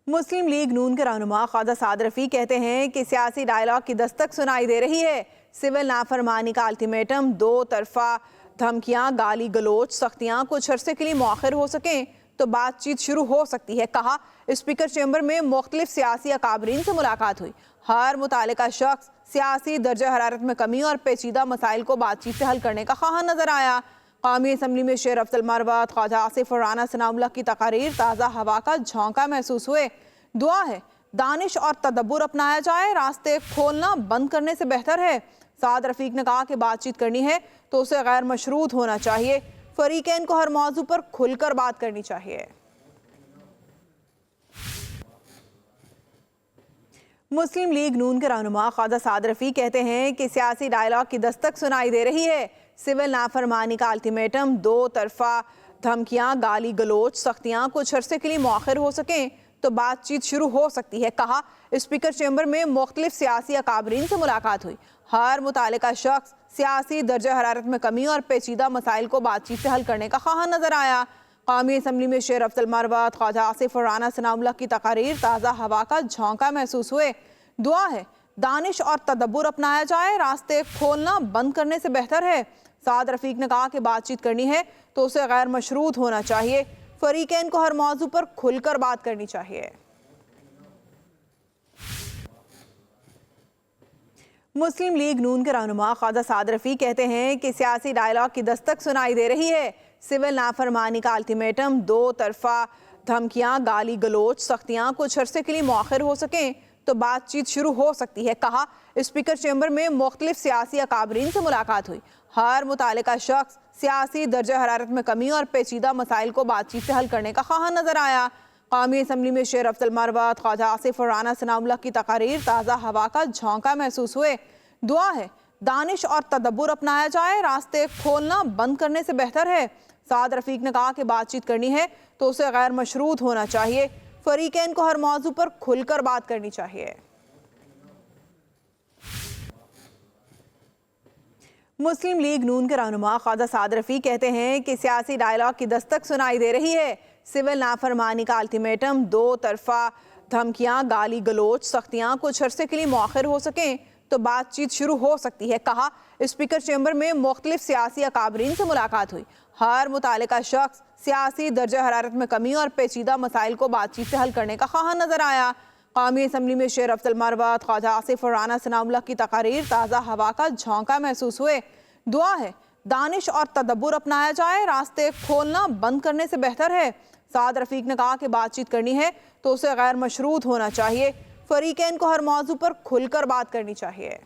مسلم league نون کے رہنما خواجہ سعد رفیع کہتے ہیں کہ سیاسی ڈائیلاگ کی دستک سنائی دے رہی ہے۔ سول نافرمانی کا الٹیمیٹم، دو طرفہ دھمکیاں، گالی گلوچ، سختیاں کچھ عرصے کے لیے مؤخر ہو سکیں تو بات چیت شروع ہو سکتی ہے، کہا۔ اسپیکر چیمبر میں مختلف سیاسی اکابرین سے ملاقات ہوئی۔ ہر متعلقہ شخص سیاسی درجہ حرارت میں کمی اور پیچیدہ مسائل کو بات چیت سے حل کرنے کا خواہاں نظر آیا۔ قومی اسمبلی میں شیر افضل مروت، خواجہ آصف اور رانا ثناء اللہ کی تقاریر تازہ ہوا کا جھونکا محسوس ہوئے۔ دعا ہے دانش اور تدبر اپنایا جائے، راستے کھولنا بند کرنے سے بہتر ہے۔ سعد رفیق نے کہا کہ بات چیت کرنی ہے تو اسے غیر مشروط ہونا چاہیے، فریقین کو ہر موضوع پر کھل کر بات کرنی چاہیے۔ مسلم لیگ نون کے رہنما خواجہ سعد رفیع کہتے ہیں کہ سیاسی ڈائیلاگ کی دستک سنائی دے رہی ہے۔ سول نافرمانی کا الٹیمیٹم، دو طرفہ دھمکیاں، گالی گلوچ، سختیاں کچھ عرصے کے لیے مؤخر ہو سکیں تو بات چیت شروع ہو سکتی ہے، کہا۔ اسپیکر چیمبر میں مختلف سیاسی اکابرین سے ملاقات ہوئی۔ ہر متعلقہ شخص سیاسی درجہ حرارت میں کمی اور پیچیدہ مسائل کو بات چیت سے حل کرنے کا خواہاں نظر آیا۔ قومی اسمبلی میں شیر افضل مروت، خواجہ آصف اور رانا ثناء اللہ کی تقاریر تازہ ہوا کا جھونکا محسوس ہوئے۔ دعا ہے دانش اور تدبر اپنایا جائے، راستے کھولنا بند کرنے سے بہتر ہے۔ سعد رفیق نے کہا کہ بات چیت کرنی ہے تو اسے غیر مشروط ہونا چاہیے، فریقین کو ہر موضوع پر کھل کر بات کرنی چاہیے۔ مسلم لیگ نون کے رہنما خواجہ سعد رفیع کہتے ہیں کہ سیاسی ڈائیلاگ کی دستک سنائی دے رہی ہے۔ سول نافرمانی کا الٹیمیٹم، دو طرفہ دھمکیاں، گالی گلوچ، سختیاں کچھ عرصے کے لیے مؤخر ہو سکیں تو بات چیت شروع ہو سکتی ہے، کہا۔ اسپیکر چیمبر میں مختلف سیاسی اکابرین سے ملاقات ہوئی۔ ہر متعلقہ شخص سیاسی درجہ حرارت میں کمی اور پیچیدہ مسائل کو بات چیت سے حل کرنے کا خواہاں نظر آیا۔ قومی اسمبلی میں شیر افضل مروت، خواجہ آصف اور رانا ثناء اللہ کی تقاریر تازہ ہوا کا جھونکا محسوس ہوئے۔ دعا ہے دانش اور تدبر اپنایا جائے، راستے کھولنا بند کرنے سے بہتر ہے۔ سعد رفیق نے کہا کہ بات چیت کرنی ہے تو اسے غیر مشروط ہونا چاہیے، فریقین کو ہر موضوع پر کھل کر بات کرنی چاہیے۔ مسلم لیگ نون کے رہنما خواجہ سعد رفیع کہتے ہیں کہ سیاسی ڈائیلاگ کی دستک سنائی دے رہی ہے۔ سول نافرمانی کا الٹیمیٹم، دو طرفہ دھمکیاں، گالی گلوچ، سختیاں کچھ عرصے کے لیے مؤخر ہو سکیں تو بات چیت شروع ہو سکتی ہے، کہا۔ اسپیکر چیمبر میں مختلف سیاسی اکابرین سے ملاقات ہوئی۔ ہر متعلقہ شخص سیاسی درجہ حرارت میں کمی اور پیچیدہ مسائل کو بات چیت سے حل کرنے کا خواہاں نظر آیا۔ قومی اسمبلی میں شیر افضل مروت، خواجہ آصف اور رانا ثناء اللہ کی تقاریر تازہ ہوا کا جھونکا محسوس ہوئے۔ دعا ہے دانش اور تدبر اپنایا جائے، راستے کھولنا بند کرنے سے بہتر ہے۔ سعد رفیق نے کہا کہ بات چیت کرنی ہے تو اسے غیر مشروط ہونا چاہیے، فریقین کو ہر موضوع پر کھل کر بات کرنی چاہیے۔